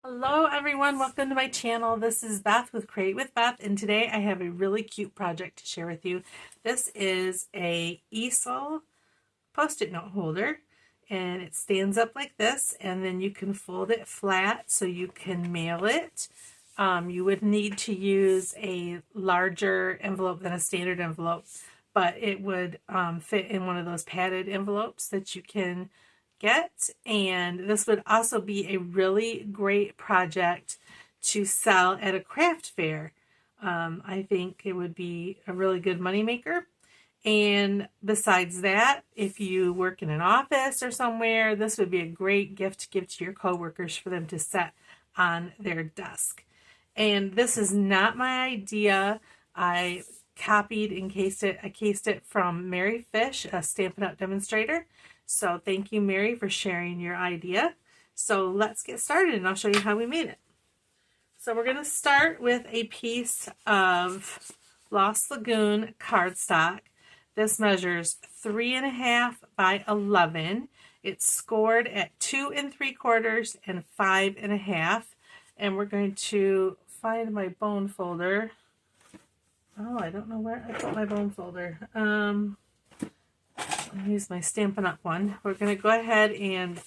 Hello everyone, welcome to my channel. This is Beth with Create with Beth, and today I have a really cute project to share with you. This is a Easel post-it note holder, and it stands up like this, and then you can fold it flat so you can mail it. You would need to use a larger envelope than a standard envelope, but it would fit in one of those padded envelopes that you can get, and this would also be a really great project to sell at a craft fair. I think it would be a really good moneymaker. And besides that, if you work in an office or somewhere, this would be a great gift to give to your coworkers for them to set on their desk. And this is not my idea. I copied and cased it from Mary Fish, a Stampin' Up! Demonstrator. So thank you, Mary, for sharing your idea. So let's get started and I'll show you how we made it. So we're going to start with a piece of Lost Lagoon cardstock. This measures 3.5 by 11. It's scored at 2 3/4 and 5.5. And we're going to find my bone folder. Oh, I don't know where I put my bone folder. I'll use my Stampin' Up! One. We're going to go ahead and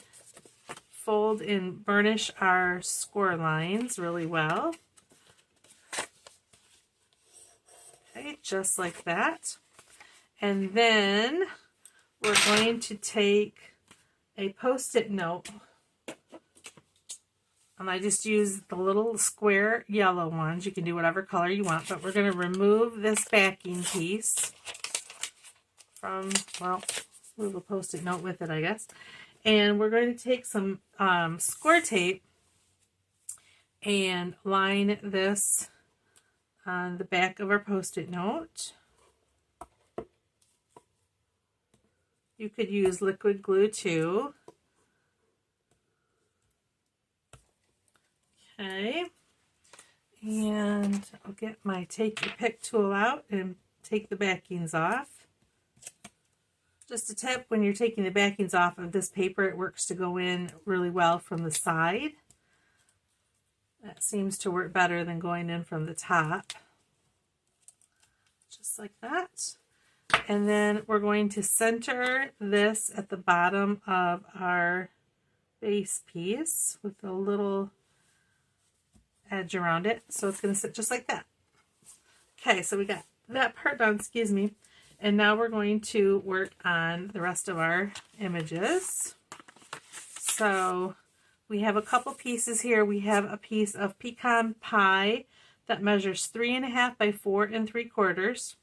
fold and burnish our score lines really well. Okay, just like that. And then we're going to take a post-it note, and I just use the little square yellow ones. You can do whatever color you want, but we're going to remove this backing piece from, well, move a post-it note with it, I guess. And we're going to take some score tape and line this on the back of our post-it note. You could use liquid glue too. Okay. And I'll get my take your pick tool out and take the backings off. Just a tip, when you're taking the backings off of this paper, it works to go in really well from the side. That seems to work better than going in from the top. Just like that. And then we're going to center this at the bottom of our base piece with a little edge around it. So it's going to sit just like that. Okay, so we got that part done, excuse me. And now we're going to work on the rest of our images. So we have a couple pieces here. We have a piece of pecan pie that measures 3.5 by 4 3/4.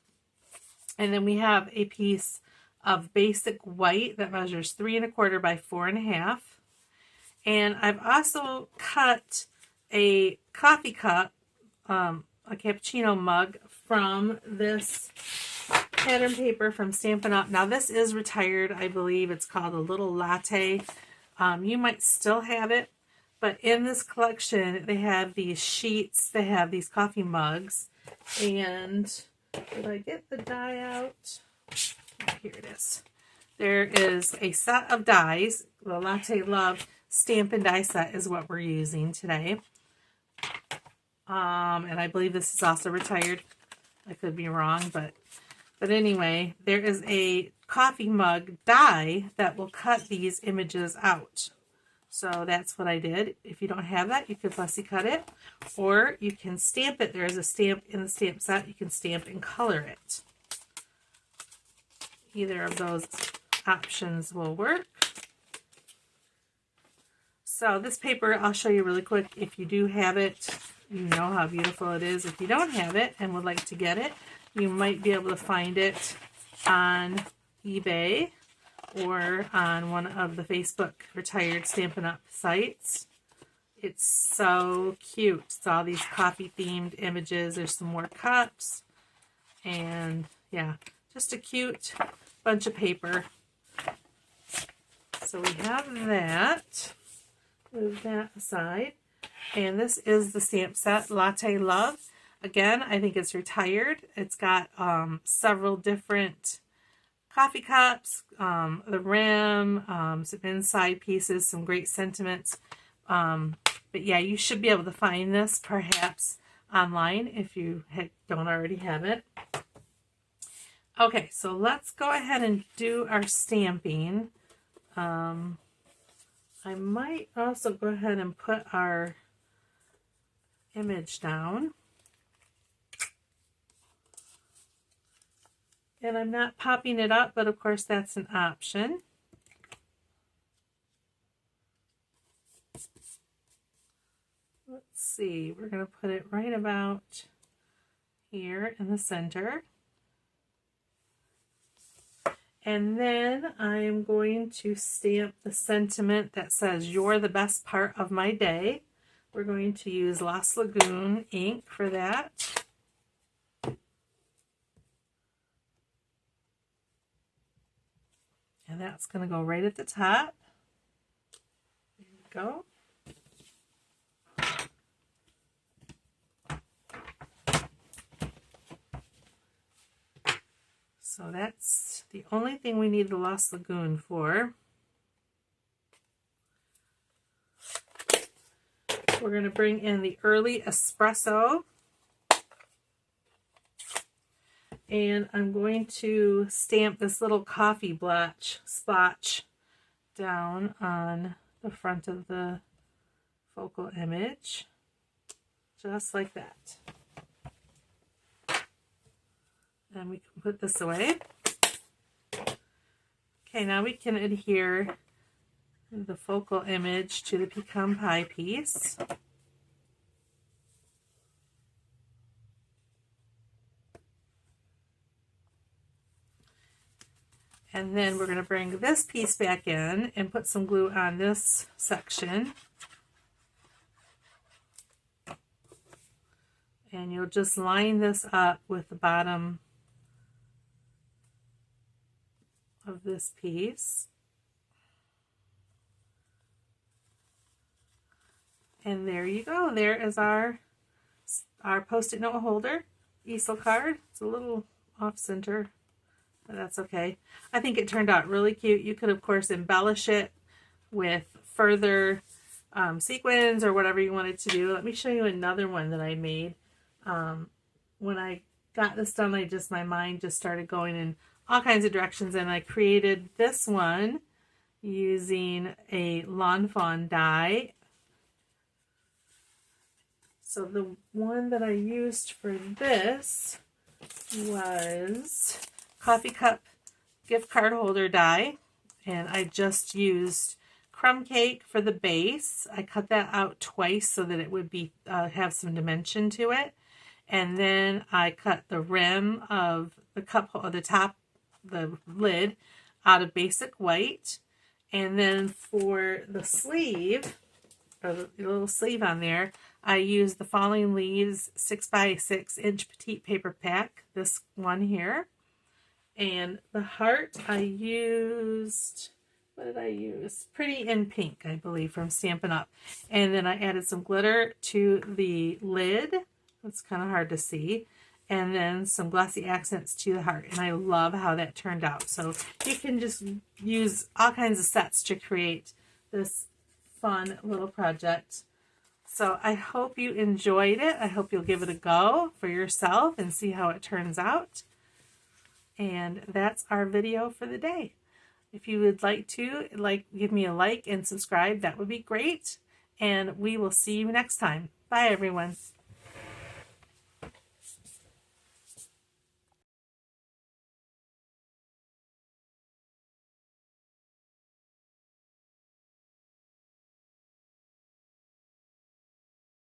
And then we have a piece of basic white that measures 3 1/4 by 4.5. And I've also cut a coffee cup, a cappuccino mug from this pattern paper from Stampin' Up! Now this is retired, I believe. It's called a little Latte. You might still have it, but in this collection they have these sheets, they have these coffee mugs, and did I get the die out? Oh, here it is. There is a set of dies. The Latte Love Stampin' Die set is what we're using today. And I believe this is also retired. I could be wrong, but anyway, there is a coffee mug die that will cut these images out. So that's what I did. If you don't have that, you could fussy cut it, or you can stamp it. There is a stamp in the stamp set. You can stamp and color it. Either of those options will work. So this paper, I'll show you really quick. If you do have it, you know how beautiful it is. If you don't have it and would like to get it, you might be able to find it on eBay or on one of the Facebook retired Stampin' Up! Sites. It's so cute. It's all these coffee themed images. There's some more cups. And yeah, just a cute bunch of paper. So we have that. Move that aside. And this is the stamp set, Latte Love. Again, I think it's retired. It's got several different coffee cups, the rim, some inside pieces, some great sentiments. But yeah, you should be able to find this perhaps online if you don't already have it. Okay, so let's go ahead and do our stamping. I might also go ahead and put our image down. And I'm not popping it up, but of course that's an option. Let's see, we're going to put it right about here in the center. And then I'm going to stamp the sentiment that says, "You're the best part of my day." We're going to use Lost Lagoon ink for that. And that's going to go right at the top. There we go. So that's the only thing we need the Lost Lagoon for. We're going to bring in the Early Espresso. And I'm going to stamp this little coffee splotch down on the front of the focal image, just like that. And we can put this away. Okay, now we can adhere the focal image to the pecan pie piece. And then we're going to bring this piece back in and put some glue on this section. And you'll just line this up with the bottom of this piece. And there you go. There is our Post-it note holder easel card. It's a little off center, but that's okay. I think it turned out really cute. You could, of course, embellish it with further sequins or whatever you wanted to do. Let me show you another one that I made. When I got this done, my mind just started going in all kinds of directions, and I created this one using a Lawn Fawn die. So the one that I used for this was coffee cup gift card holder die, and I just used crumb cake for the base. I cut that out twice so that it would be have some dimension to it, and then I cut the rim of the cup, the lid, out of basic white, and then for the sleeve, or the little sleeve on there, I used the Falling Leaves 6x6 inch petite paper pack, this one here. And the heart I used, what did I use? Pretty in Pink, I believe, from Stampin' Up. And then I added some glitter to the lid. It's kind of hard to see. And then some glossy accents to the heart. And I love how that turned out. So you can just use all kinds of sets to create this fun little project. So I hope you enjoyed it. I hope you'll give it a go for yourself and see how it turns out. And that's our video for the day. If you would like to, give me a like and subscribe, that would be great. And we will see you next time. Bye, everyone.